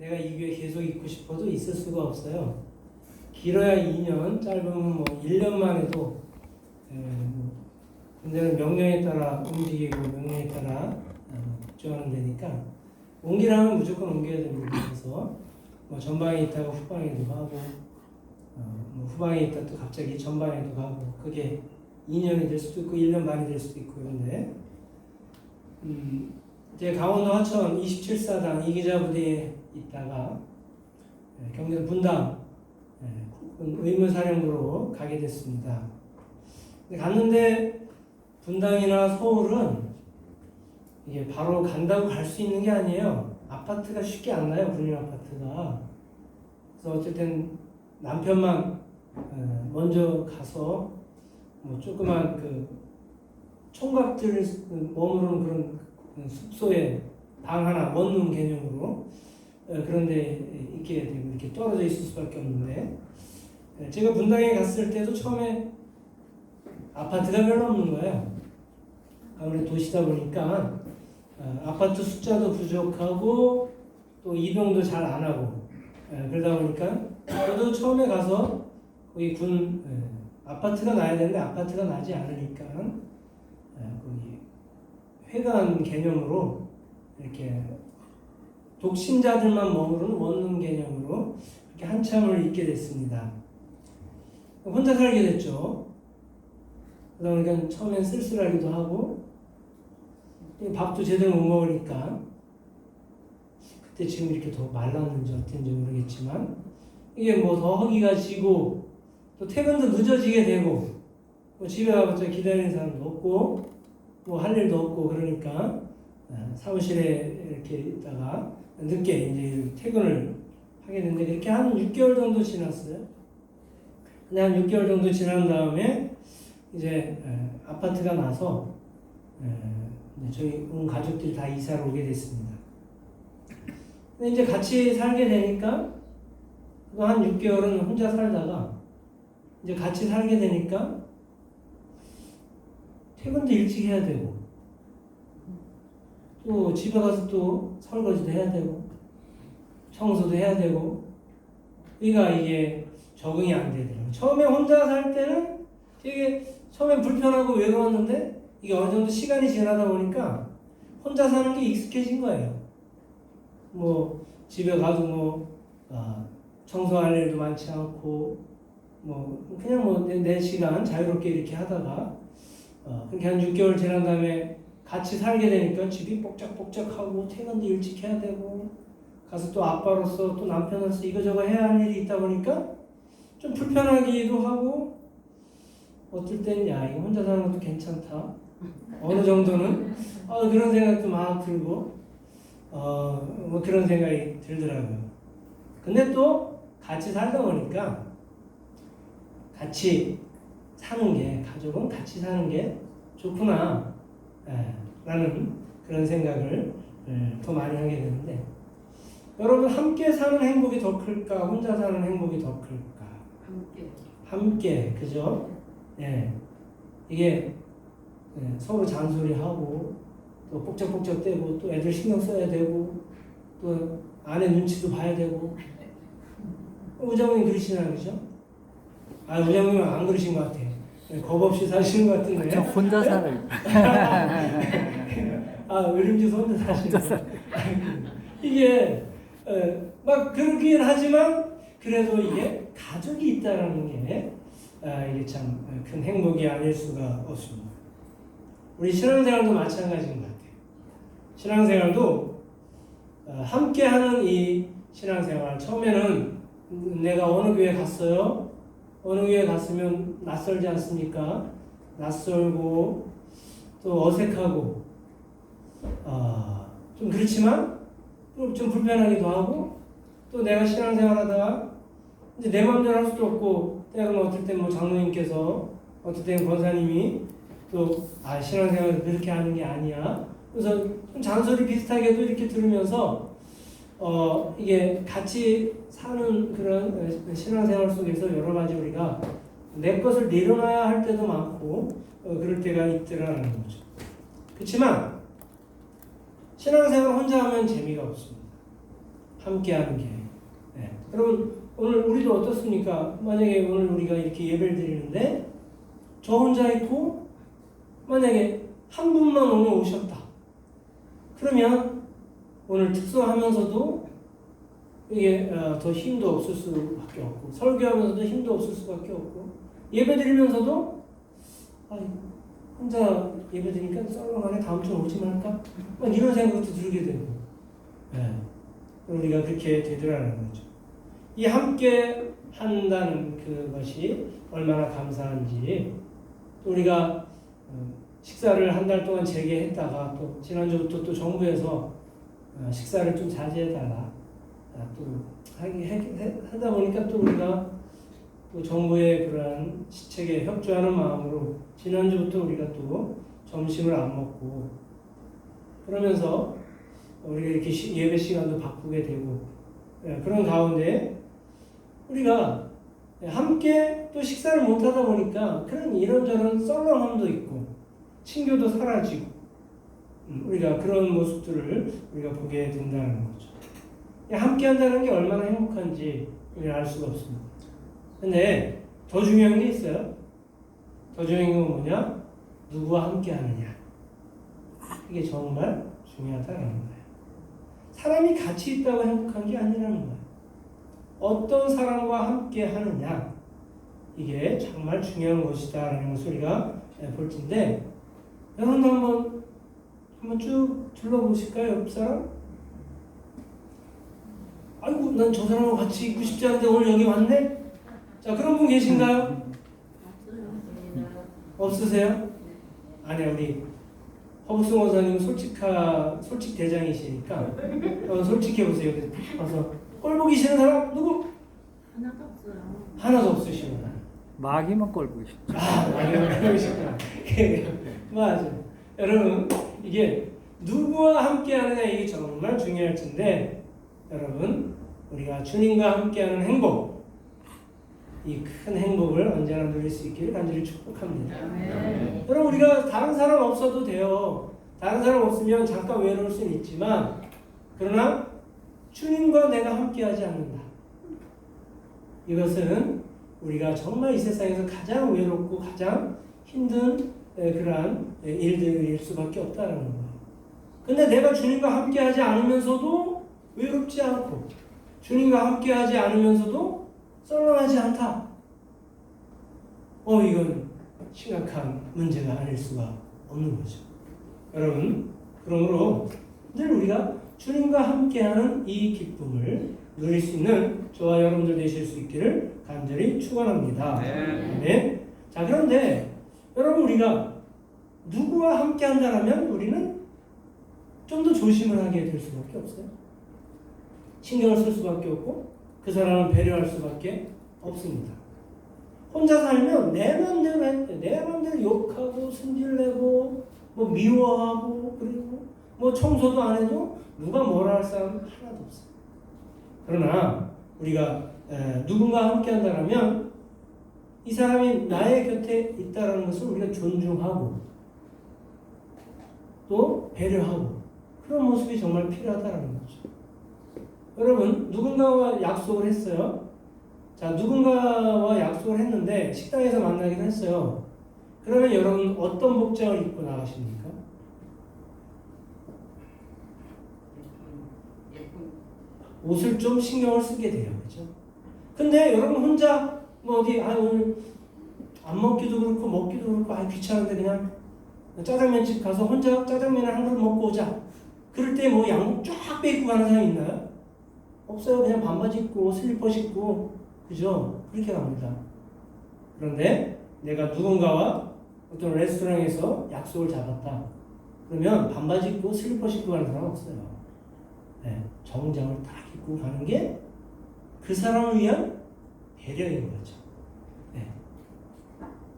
내가 이 교회 계속 있고 싶어도 있을 수가 없어요. 길어야 2년, 짧으면 뭐 1년만 해도 근데는 명령에 따라 움직이고 명령에 따라 복종하는 데니까 옮기라면 무조건 옮겨야 됩니다. 그래서 뭐 전방에 있다가 후방에도 가고 뭐 후방에 있다 또 갑자기 전방에도 가고 그게 2년이 될 수도 있고 1년 반이 될 수도 있고 그런데 이제 강원도 하천 27사단 이기자부대에 있다가 경기도 분당 의무사령부로 가게 됐습니다. 근데 갔는데 분당이나 서울은 이게 바로 간다고 갈 수 있는 게 아니에요. 아파트가 쉽게 안 나요. 군인 아파트가. 그래서 어쨌든 남편만 먼저 가서 뭐 조그만 그 총각들 머무르는 그런 숙소에 방 하나 원룸 개념으로 그런데 있게 되고 이렇게 떨어져 있을 수밖에 없는데 제가 분당에 갔을 때도 처음에 아파트가 별로 없는 거예요. 아무래도 도시다 보니까 아파트 숫자도 부족하고 또 이동도 잘 안 하고 그러다 보니까 저도 처음에 가서 거기 군 아파트가 나야 되는데 아파트가 나지 않으니까 거기 회관 개념으로 이렇게 독신자들만 머무르는 원룸 개념으로 이렇게 한참을 있게 됐습니다. 혼자 살게 됐죠. 그러다 보니까 처음엔 쓸쓸하기도 하고 밥도 제대로 못 먹으니까 그때 지금 이렇게 더 말랐는지 어땠는지 모르겠지만 이게 뭐 더 허기가 지고 또 퇴근도 늦어지게 되고 뭐 집에 가봤자 기다리는 사람도 없고 뭐 할 일도 없고 그러니까 사무실에 이렇게 있다가 늦게 이제 퇴근을 하게 됐는데 그렇게 한 6개월 정도 지났어요. 근데 한 6개월 정도 지난 다음에 이제 아파트가 나서 저희 온 가족들이 다 이사를 오게 됐습니다. 근데 이제 같이 살게 되니까 한 6개월은 혼자 살다가 이제 같이 살게 되니까 퇴근도 일찍 해야 되고 또 집에 가서 또 설거지도 해야 되고 청소도 해야 되고 그러니까 이게 적응이 안 되더라고요. 처음에 혼자 살 때는 되게 처음엔 불편하고 외로웠는데 이게 어느 정도 시간이 지나다 보니까 혼자 사는 게 익숙해진 거예요. 뭐 집에 가도 뭐 청소할 일도 많지 않고 뭐 그냥 뭐 내 시간 자유롭게 이렇게 하다가 그렇게 한 6개월 지난 다음에 같이 살게 되니까 집이 뽁짝뽁짝하고 퇴근도 일찍 해야 되고 가서 또 아빠로서 또 남편으로서 이거저거 해야 할 일이 있다 보니까 좀 불편하기도 하고 어떨 땐 야 이거 혼자 사는 것도 괜찮다 어느 정도는 그런 생각도 막 들고 뭐 그런 생각이 들더라고요. 근데 또 같이 살다 보니까 같이 사는 게 가족은 같이 사는 게 좋구나 라는 그런 생각을 더 많이 하게 되는데 여러분 함께 사는 행복이 더 클까 혼자 사는 행복이 더 클까? 함께 그죠? 이게 서로 잔소리하고 또 뽁짝뽁짝대고 또 애들 신경 써야 되고 또 아내 눈치도 봐야 되고 우장님 그러시나 그죠? 우장님은 안 그러신 것 같아. 겁 없이 사시는 것 같은데. 저 혼자 살아요. 의림주에서 혼자 사시는 거. 이게 막 그러긴 하지만 그래도 이게 가족이 있다라는 게 이게 참 큰 행복이 아닐 수가 없습니다. 우리 신앙생활도 마찬가지인 것 같아요. 신앙생활도 함께하는 이 신앙생활 처음에는 내가 어느 교회 갔어요. 어느 교회 갔으면 낯설지 않습니까? 낯설고 또 어색하고 좀 그렇지만 또 좀 불편하기도 하고 또 내가 신앙생활하다가 이제 내 마음대로 할 수도 없고 때로는 어떨 땐 뭐 장로님께서 어떨 땐 권사님이 또 신앙생활을 그렇게 하는 게 아니야. 그래서 좀 잔소리 비슷하게도 이렇게 들으면서 이게 같이 사는 그런 신앙생활 속에서 여러 가지 우리가 내 것을 내려놔야 할 때도 많고 그럴 때가 있더라는 거죠. 그렇지만 신앙생활 혼자 하면 재미가 없습니다. 함께하는 게. 네. 여러분 오늘 우리도 어떻습니까? 만약에 오늘 우리가 이렇게 예배를 드리는데 저 혼자 있고 만약에 한 분만 오늘 오셨다. 그러면 오늘 특성하면서도 이게 더 힘도 없을 수밖에 없고 설교하면서도 힘도 없을 수밖에 없고 예배 드리면서도 혼자 예배 드리니까 썰렁하네 다음 주에 오지 말까? 막 이런 생각도 들게 되고 네. 우리가 그렇게 되더라는 거죠. 이 함께 한다는 그것이 얼마나 감사한지 또 우리가 식사를 한 달 동안 재개했다가 또 지난주부터 또 정부에서 식사를 좀 자제해달라 또 하다 보니까 또 우리가 또 정부의 그러한 시책에 협조하는 마음으로 지난주부터 우리가 또 점심을 안 먹고 그러면서 우리가 이렇게 예배 시간도 바꾸게 되고 그런 가운데 우리가 함께 또 식사를 못 하다 보니까 그런 이런저런 썰렁함도 있고 친교도 사라지고 우리가 그런 모습들을 우리가 보게 된다는 거죠. 함께 한다는 게 얼마나 행복한지 우리는 알 수가 없습니다. 근데 더 중요한 게 있어요. 더 중요한 건 뭐냐? 누구와 함께 하느냐. 이게 정말 중요하다는 거예요. 사람이 같이 있다고 행복한 게 아니라는 거예요. 어떤 사람과 함께 하느냐. 이게 정말 중요한 것이다라는 것을 우리가 볼 텐데 여러분도 한번 쭉 둘러보실까요? 옆 사람? 아이고 난 저 사람하고 같이 있고 싶지 않은데 오늘 여기 왔네? 자 그런 분 계신가요? 없으세요? 아니 우리 허북승 원사님 솔직 대장이시니까 솔직해보세요. 가서 꼴 보기 싫은 사람 누구? 하나도 없어요. 하나도 없으시구나. 마귀만 꼴보기 싫죠. 마귀만 꼴보기 싫구나. 맞아. 여러분 이게 누구와 함께 하느냐 이게 정말 중요할 텐데 여러분 우리가 주님과 함께하는 행복 이 큰 행복을 언제나 누릴 수 있기를 간절히 축복합니다. 여러분 우리가 다른 사람 없어도 돼요. 다른 사람 없으면 잠깐 외로울 수는 있지만 그러나 주님과 내가 함께하지 않는다. 이것은 우리가 정말 이 세상에서 가장 외롭고 가장 힘든 그러한 일들일 수밖에 없다는 거예요. 근데 내가 주님과 함께하지 않으면서도 외롭지 않고 주님과 함께하지 않으면서도 썰렁하지 않다. 이건 심각한 문제가 아닐 수가 없는 거죠. 여러분, 그러므로 늘 우리가 주님과 함께하는 이 기쁨을 누릴 수 있는 저와 여러분들 되실 수 있기를 간절히 축원합니다. 네. 자, 그런데 여러분 우리가 누구와 함께한다면 우리는 좀 더 조심을 하게 될 수밖에 없어요. 신경을 쓸 수밖에 없고 그 사람을 배려할 수밖에 없습니다. 혼자 살면 내 맘대로 해, 내 맘대로 욕하고 승질내고 뭐 미워하고 그리고 뭐 청소도 안 해도 누가 뭐라 할 사람 하나도 없어요. 그러나 우리가 누군가 함께한다면 이 사람이 나의 곁에 있다는 것을 우리가 존중하고 또 배려하고 그런 모습이 정말 필요하다는 거죠. 여러분 누군가와 약속을 했어요. 자 누군가와 약속을 했는데 식당에서 만나기로 했어요. 그러면 여러분 어떤 복장을 입고 나가십니까? 옷을 좀 신경을 쓰게 돼요. 그죠? 근데 여러분 혼자 뭐 어디 오늘 안 먹기도 그렇고 먹기도 그렇고 귀찮은데 그냥 짜장면집 가서 혼자 짜장면을 한 그릇 먹고 오자. 그럴 때 뭐 양복 쫙 빼입고 가는 사람 있나요? 없어요. 그냥 반바지 입고 슬리퍼 신고 그죠? 그렇게 갑니다. 그런데 내가 누군가와 어떤 레스토랑에서 약속을 잡았다. 그러면 반바지 입고 슬리퍼 신고 가는 사람 없어요. 네, 정장을 딱 입고 가는 게 그 사람을 위한 배려인 거죠. 네.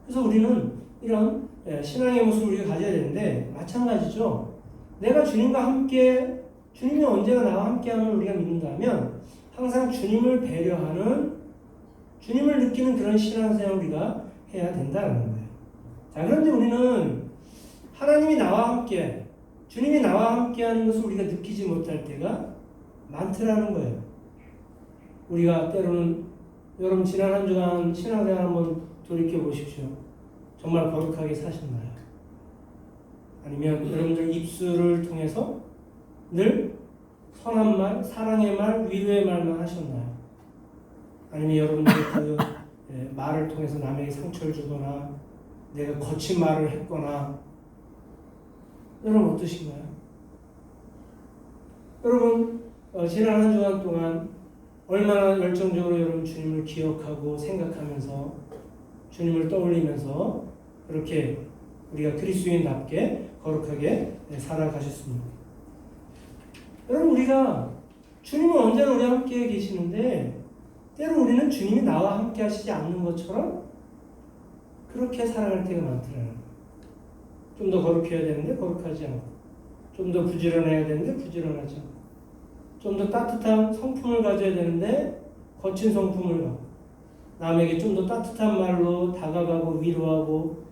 그래서 우리는 이런 신앙의 모습을 우리가 가져야 되는데 마찬가지죠. 내가 주님과 함께 주님이 언제나 나와 함께하는 우리가 믿는다면 항상 주님을 배려하는 주님을 느끼는 그런 신앙생활을 우리가 해야 된다는 거예요. 자 그런데 우리는 하나님이 나와 함께 주님이 나와 함께하는 것을 우리가 느끼지 못할 때가 많더라는 거예요. 우리가 때로는 여러분 지난 한 주간 신앙생활 한번 돌이켜 보십시오. 정말 거룩하게 사셨나요? 아니면 여러분들 입술을 통해서 늘 선한 말, 사랑의 말, 위로의 말만 하셨나요? 아니면 여러분들 그 말을 통해서 남에게 상처를 주거나 내가 거친 말을 했거나 여러분 어떠신가요? 여러분 지난 한 주간 동안 얼마나 열정적으로 여러분 주님을 기억하고 생각하면서 주님을 떠올리면서 그렇게 우리가 그리스도인답게 거룩하게 살아가셨습니다. 여러분 우리가 주님은 언제나 우리와 함께 계시는데 때로 우리는 주님이 나와 함께 하시지 않는 것처럼 그렇게 살아갈 때가 많더라고요. 좀 더 거룩해야 되는데 거룩하지 않고 좀 더 부지런해야 되는데 부지런하지 않고 좀 더 따뜻한 성품을 가져야 되는데 거친 성품을 갖고 남에게 좀 더 따뜻한 말로 다가가고 위로하고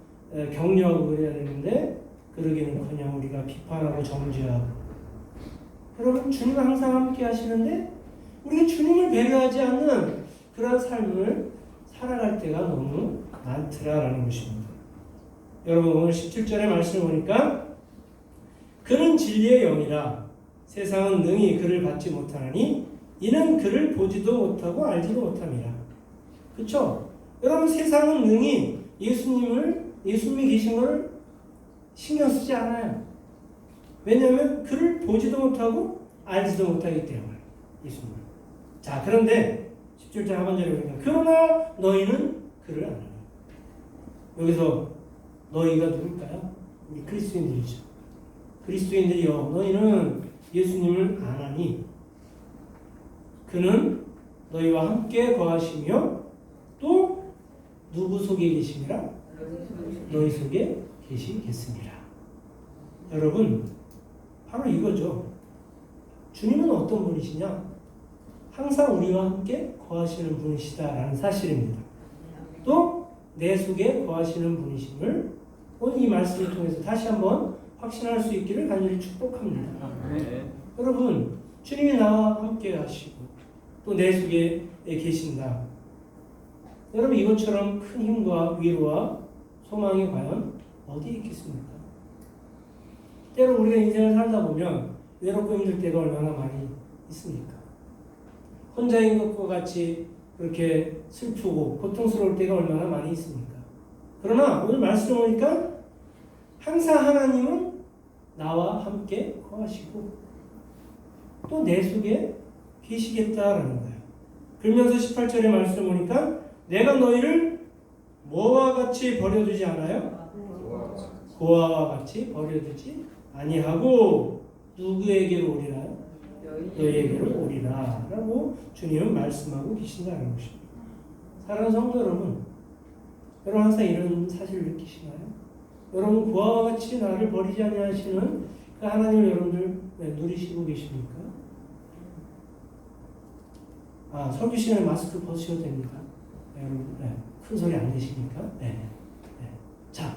격려하고 그래야 되는데 그러기는커녕 우리가 비판하고 정죄하고 여러분 주님은 항상 함께 하시는데 우리가 주님을 배려하지 않는 그런 삶을 살아갈 때가 너무 많더라라는 것입니다. 여러분 오늘 17절의 말씀을 보니까 그는 진리의 영이라 세상은 능히 그를 받지 못하나니 이는 그를 보지도 못하고 알지도 못함이라. 그렇죠? 여러분 세상은 능히 예수님이 계신 걸 신경 쓰지 않아요. 왜냐하면 그를 보지도 못하고 알지도 못하기 때문에 예수님. 자 그런데 17절 하반절에 보니까 그러나 너희는 그를 아노라. 여기서 너희가 누굴까요? 우리 그리스도인들이죠. 그리스도인들이여 너희는 예수님을 아나니 그는 너희와 함께 거하시며 또 누구 속에 계심이라? 너희 속에 계시겠습니다. 여러분 바로 이거죠. 주님은 어떤 분이시냐? 항상 우리와 함께 거하시는 분이시다라는 사실입니다. 또 내 속에 거하시는 분이심을 오늘 이 말씀을 통해서 다시 한번 확신할 수 있기를 간절히 축복합니다. 네. 여러분 주님이 나와 함께 하시고 또 내 속에 계신다. 여러분 이것처럼 큰 힘과 위로와 소망이 과연 어디에 있겠습니까? 때로 우리가 인생을 살다 보면 외롭고 힘들 때가 얼마나 많이 있습니까? 혼자인 것과 같이 그렇게 슬프고 고통스러울 때가 얼마나 많이 있습니까? 그러나 오늘 말씀을 보니까 항상 하나님은 나와 함께 거하시고 또 내 속에 계시겠다라는 거예요. 그러면서 18절의 말씀을 보니까 내가 너희를 뭐와 같이 버려두지 않아요? 고아와 같이 버려두지 아니하고 누구에게로 오리나요? 너희에게로 오리라 라고 주님은 말씀하고 계신다는 것입니다. 사랑하는 성도 여러분, 여러분 항상 이런 사실을 느끼시나요? 여러분 고아와 같이 나를 버리지 아니하시는 그 하나님을 여러분들 누리시고 계십니까? 설교 시간에 마스크 벗으셔도 됩니다. 여러분 큰 소리 안 내십니까? 네. 자,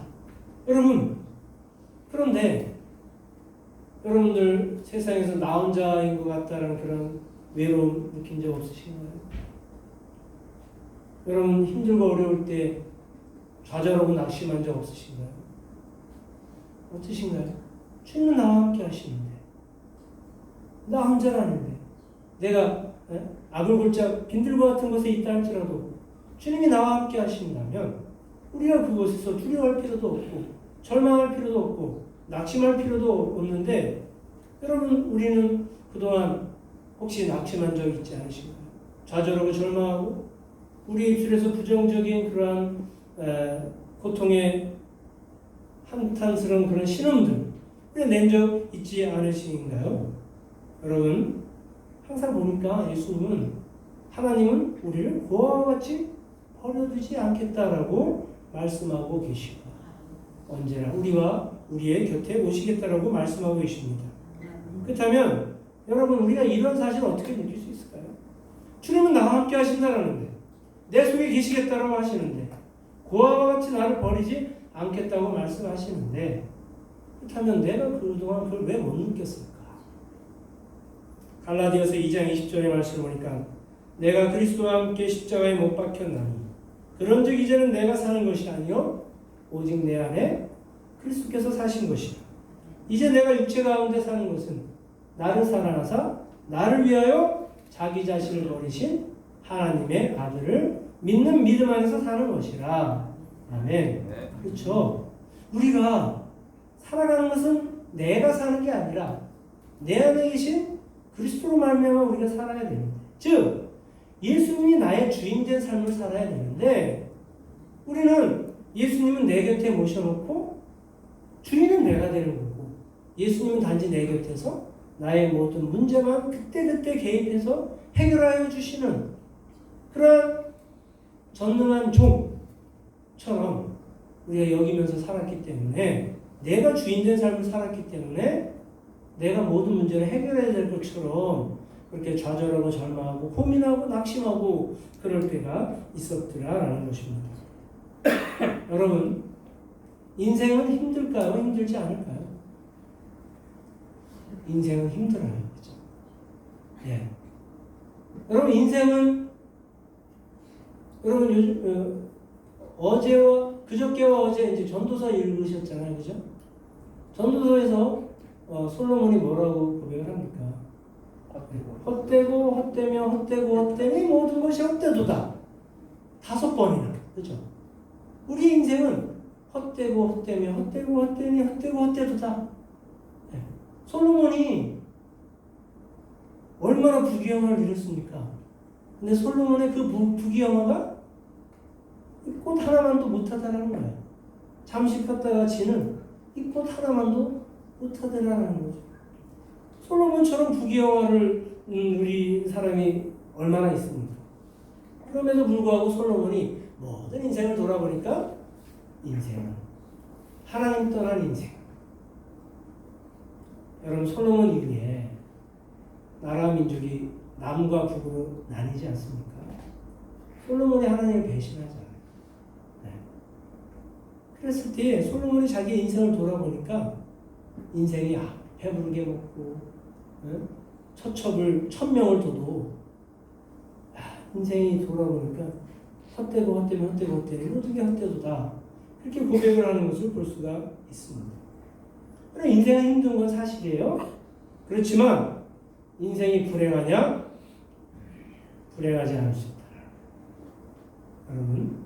여러분 그런데 여러분들 세상에서 나 혼자인 것 같다는 그런 외로움 느낀 적 없으신가요? 여러분 힘들고 어려울 때 좌절하고 낙심한 적 없으신가요? 어떠신가요? 주님은 나와 함께 하시는데 나 혼자라는데 내가 악을 골짜 빈들과 같은 곳에 있다 할지라도 주님이 나와 함께 하신다면 우리가 그곳에서 두려워할 필요도 없고 절망할 필요도 없고 낙심할 필요도 없는데 여러분 우리는 그동안 혹시 낙심한 적 있지 않으신가요? 좌절하고 절망하고 우리 입술에서 부정적인 그러한 고통의 한탄스러운 그런 신음들 낸 적 있지 않으신가요? 여러분 항상 보니까 예수님은 하나님은 우리를 고아와 같이 버려두지 않겠다라고 말씀하고 계시고 언제나 우리와 우리의 곁에 오시겠다라고 말씀하고 계십니다. 그렇다면 여러분 우리가 이런 사실을 어떻게 느낄 수 있을까요? 주님은 나와 함께 하신다라는데 내 속에 계시겠다라고 하시는데 고아와 같이 나를 버리지 않겠다고 말씀하시는데 그렇다면 내가 그동안 그걸 왜 못 느꼈을까? 갈라디아서 2장 20절의 말씀을 보니까 내가 그리스도와 함께 십자가에 못 박혔나니 그런즉 이제는 내가 사는 것이 아니요 오직 내 안에 그리스도께서 사신 것이라. 이제 내가 육체 가운데 사는 것은 나를 사랑하사 나를 위하여 자기 자신을 버리신 하나님의 아들을 믿는 믿음 안에서 사는 것이라. 아멘. 네. 그렇죠. 우리가 살아가는 것은 내가 사는 게 아니라 내 안에 계신 그리스도로 말미암아 우리가 살아야 됩니다. 즉 예수님이 나의 주인된 삶을 살아야 되는데 우리는 예수님은 내 곁에 모셔놓고 주인은 내가 되는 거고 예수님은 단지 내 곁에서 나의 모든 문제만 그때그때 개입해서 해결하여 주시는 그러한 전능한 종처럼 우리가 여기면서 살았기 때문에 내가 주인된 삶을 살았기 때문에 내가 모든 문제를 해결해야 될 것처럼 그렇게 좌절하고 절망하고 고민하고 낙심하고 그럴 때가 있었더라라는 것입니다. 여러분, 인생은 힘들까요? 힘들지 않을까요? 인생은 힘들어요. 그죠? 예. 여러분, 인생은 여러분 요즘 어제와 그저께와 어제 이제 전도서 읽으셨잖아요. 그죠? 전도서에서 솔로몬이 뭐라고 고백을 합니까? 헛되고 헛되며 헛되고 헛되니 모든 것이 헛되도다. 5번이나. 그죠? 우리 인생은 헛되고 헛되며 헛되고 헛되니 헛되고 헛되도다. 네. 솔로몬이 얼마나 부귀영화를 이뤘습니까? 근데 솔로몬의 그 부귀영화가 꽃 하나만도 못하다라는 거예요. 잠시 폈다가 지는 이 꽃 하나만도 못하다라는 거죠. 솔로몬처럼 부귀영화를 우리 사람이 얼마나 있습니까? 그럼에도 불구하고 솔로몬이 모든 인생을 돌아보니까 인생은 하나님 떠난 인생. 여러분 솔로몬 이후에 나라 민족이 남과 북으로 나뉘지 않습니까? 솔로몬이 하나님을 배신하잖아요. 네. 그랬을 때 솔로몬이 자기 인생을 돌아보니까 인생이 배부르게 먹고 처첩을 1000명을 둬도 인생이 돌아보니까 헛되고 헛되면 헛되고 헛되니 모든 게 헛되도다. 그렇게 고백을 하는 것을 볼 수가 있습니다. 그러나 인생은 힘든 건 사실이에요. 그렇지만 인생이 불행하냐? 불행하지 않을 수 있다. 여러분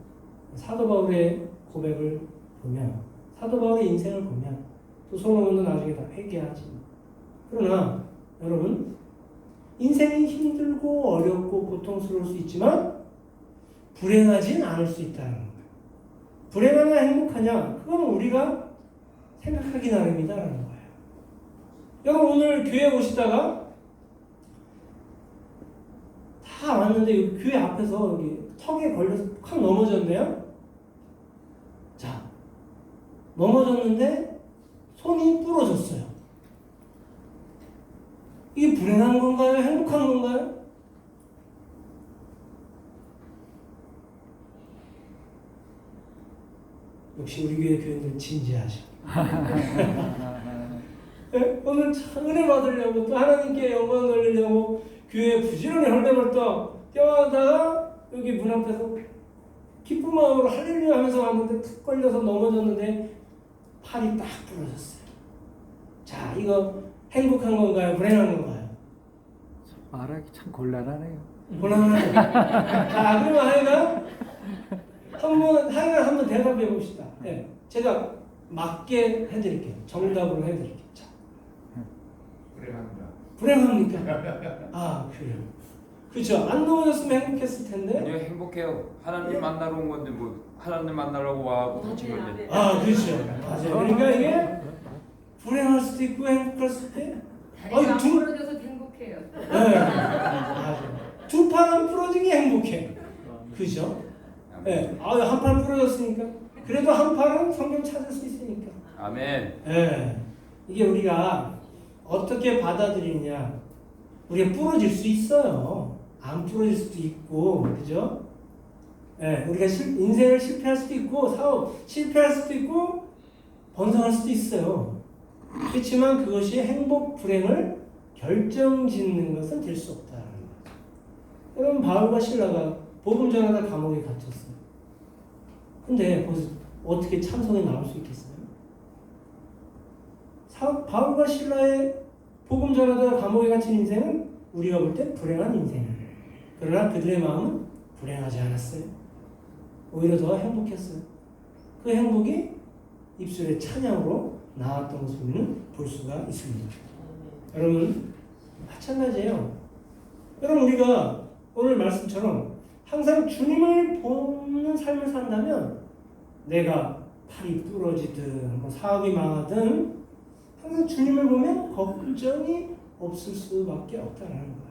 사도 바울의 고백을 보면 사도 바울의 인생을 보면 또 솔로몬도 나중에 다 회개하지. 그러나 여러분 인생이 힘들고 어렵고 고통스러울 수 있지만 불행하진 않을 수 있다는 거예요. 불행하냐 행복하냐 그건 우리가 생각하기 나름이다라는 거예요. 여러분 오늘 교회 오시다가 다 왔는데 교회 앞에서 여기 턱에 걸려서 확 넘어졌네요. 자, 넘어졌는데 손이 부러졌어요. 이게 불행한 건가요? 행복한 건가요? 역시 우리 교회 교인들 진지하셔. 네? 오늘 참 은혜 받으려고 또 하나님께 영광 돌리려고 교회에 부지런히 헐레벌떡 뛰어가다가 여기 문 앞에서 기쁜 마음으로 할렐루야 하면서 왔는데 툭 걸려서 넘어졌는데 팔이 딱 부러졌어요. 자, 이거 행복한 건가요? 불행한 건가요? 말하기 참 곤란하네요. 곤란하네요. 자, 그러면 하여가 한번 대답해 봅시다. 네, 제가 맞게 해드릴게요. 정답으로 해드릴게요. 자. 불행합니다. 불행합니까? 아, 그래요. 그렇죠. 안 넘어졌으면 행복했을 텐데. 아니요, 행복해요. 하나님 만나러 온 건데 뭐 하나님 만나려고 와고 다친 건데. 아, 그렇죠. 맞아요. 그러니까 이게 불행할 수도 있고 행복할 수도 있고. 다리가 안 부러져서 행복해요. 네. 맞아요. 두 팔은 부러진 게 행복해. 그죠? 네. 아, 한 팔 부러졌으니까. 그래도 한 팔은 성경 찾을 수 있으니까. 아멘. 네. 이게 우리가 어떻게 받아들이냐. 우리가 부러질 수 있어요. 안 부러질 수도 있고, 그죠? 네. 우리가 인생을 실패할 수도 있고, 사업 실패할 수도 있고, 번성할 수도 있어요. 그렇지만 그것이 행복, 불행을 결정짓는 것은 될 수 없다라는 거죠. 그럼 바울과 실라가 복음 전하다 감옥에 갇혔어요. 근데 거기서 어떻게 참선이 나올 수 있겠어요? 바울과 실라의 복음 전하다 감옥에 갇힌 인생은 우리가 볼 때 불행한 인생이에요. 그러나 그들의 마음은 불행하지 않았어요. 오히려 더 행복했어요. 그 행복이 입술의 찬양으로 나왔던 것을 우리는 볼 수가 있습니다. 여러분 마찬가지예요. 여러분 우리가 오늘 말씀처럼 항상 주님을 보는 삶을 산다면 내가 팔이 부러지든 뭐 사업이 망하든 항상 주님을 보면 걱정이 없을 수밖에 없다는 거예요.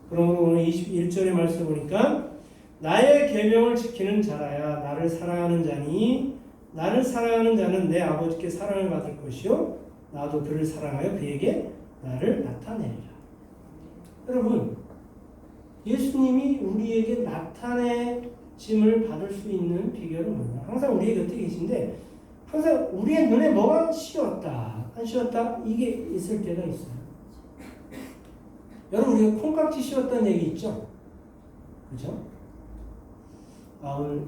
그러므로 오늘 21절의 말씀 보니까 나의 계명을 지키는 자라야 나를 사랑하는 자니 나를 사랑하는 자는 내 아버지께 사랑을 받을 것이요 나도 그를 사랑하여 그에게 나를 나타내리라. 여러분 예수님이 우리에게 나타내짐을 받을 수 있는 비결은 뭐냐? 항상 우리 곁에 계신데 항상 우리의 눈에 뭐가 씌었다 안 씌었다 이게 있을 때가 있어요. 여러분 우리가 콩깍지 씌웠다는 얘기 있죠? 그죠? 오늘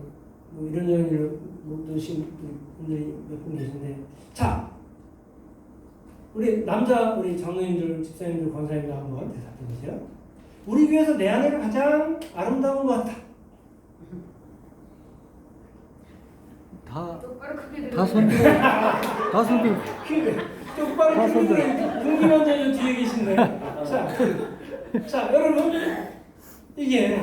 뭐 이런저런 일을 못 드신 분들이 몇 분 계신데 자 우리 장로님들, 집사님들, 권사님들 한번 대답해 보세요. 우리 교회에서 내 아내가 가장 아름다운 것 같다. 똑바로 크게 다 손들. 다 손들. 똑바로 궁금한 뒤에 계신데. 자, 여러분 이게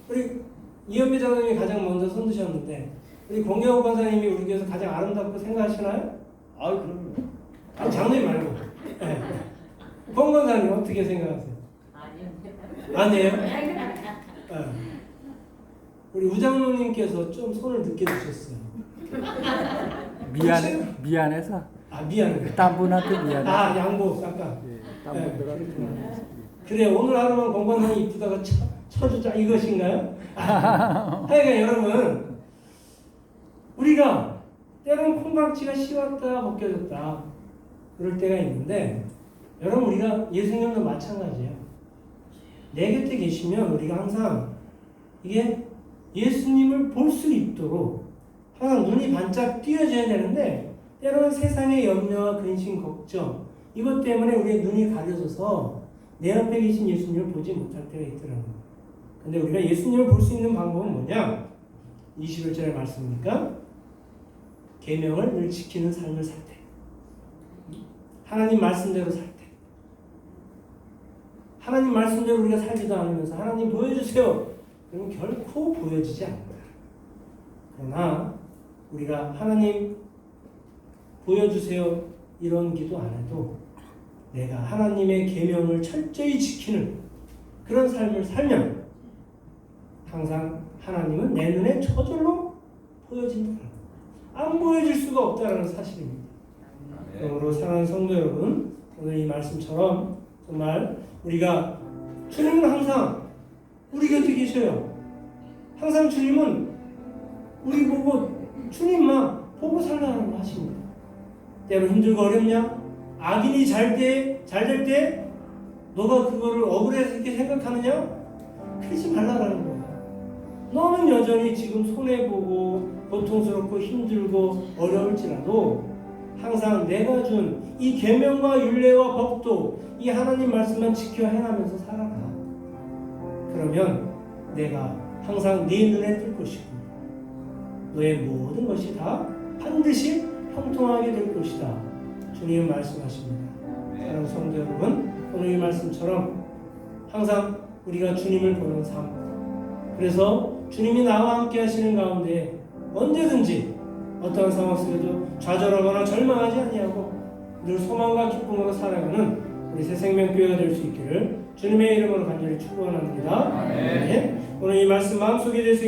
우리 이현미 장로님이 가장 먼저 손 드셨는데 우리 공경호 권사님이 우리 교회에서 가장 아름답고 생각하시나요? 그럼요. 아니 장로님 말고. 네. 권 권사님 어떻게 생각하세요? 아니에요? 네. 우리 우장로님께서 좀 손을 늦게 드셨어요. 미안해서. 미안해. 딴 분한테 미안해. 양보 잠깐. 예, 딴 분들한테 미안해서. 그래 오늘 하루만 공관상이 이쁘다가 쳐주자 이것인가요? 하여간 여러분 우리가 때로는 콩깍지가 씌웠다 벗겨졌다 그럴 때가 있는데 여러분 우리가 예수님도 마찬가지예요. 내 곁에 계시면 우리가 항상 이게 예수님을 볼 수 있도록 항상 눈이 반짝 띄어져야 되는데 때로는 세상의 염려와 근심, 걱정 이것 때문에 우리의 눈이 가려져서 내 옆에 계신 예수님을 보지 못할 때가 있더라고요. 근데 우리가 예수님을 볼 수 있는 방법은 뭐냐? 21절의 말씀이니까 계명을 늘 지키는 삶을 살 때, 하나님 말씀대로 살 때, 하나님 말씀대로 우리가 살지도 않으면서 하나님 보여주세요. 그러면 결코 보여지지 않는다. 그러나 우리가 하나님 보여주세요 이런 기도 안 해도 내가 하나님의 계명을 철저히 지키는 그런 삶을 살면 항상 하나님은 내 눈에 저절로 보여진다. 안 보여질 수가 없다는 사실입니다. 그러므로 사랑하는 성도 여러분, 오늘 이 말씀처럼 정말 우리가 주님은 항상 우리 곁에 계셔요. 항상 주님은 우리 보고 주님만 보고 살라는 거 하십니다. 때로 힘들고 어렵냐? 악인이 잘 될 때 너가 그거를 억울해서 이렇게 생각하느냐? 그러지 말라라는 거예요. 너는 여전히 지금 손해보고 고통스럽고 힘들고 어려울지라도 항상 내가 준 이 계명과 율례와 법도 이 하나님 말씀만 지켜 행하면서 살아라. 그러면 내가 항상 네 눈에 뜰 것이고 너의 모든 것이 다 반드시 형통하게 될 것이다. 주님은 말씀하십니다. 사랑하는 성도 여러분, 오늘 이 말씀처럼 항상 우리가 주님을 보는 삶, 그래서 주님이 나와 함께 하시는 가운데 언제든지 어떠한 상황 속에도 좌절하거나 절망하지 아니하고 늘 소망과 기쁨으로 살아가는 우리 새생명교회가 될 수 있기를 주님의 이름으로 간절히 축원합니다. 아멘. 오늘 이 말씀 마음속에 대해서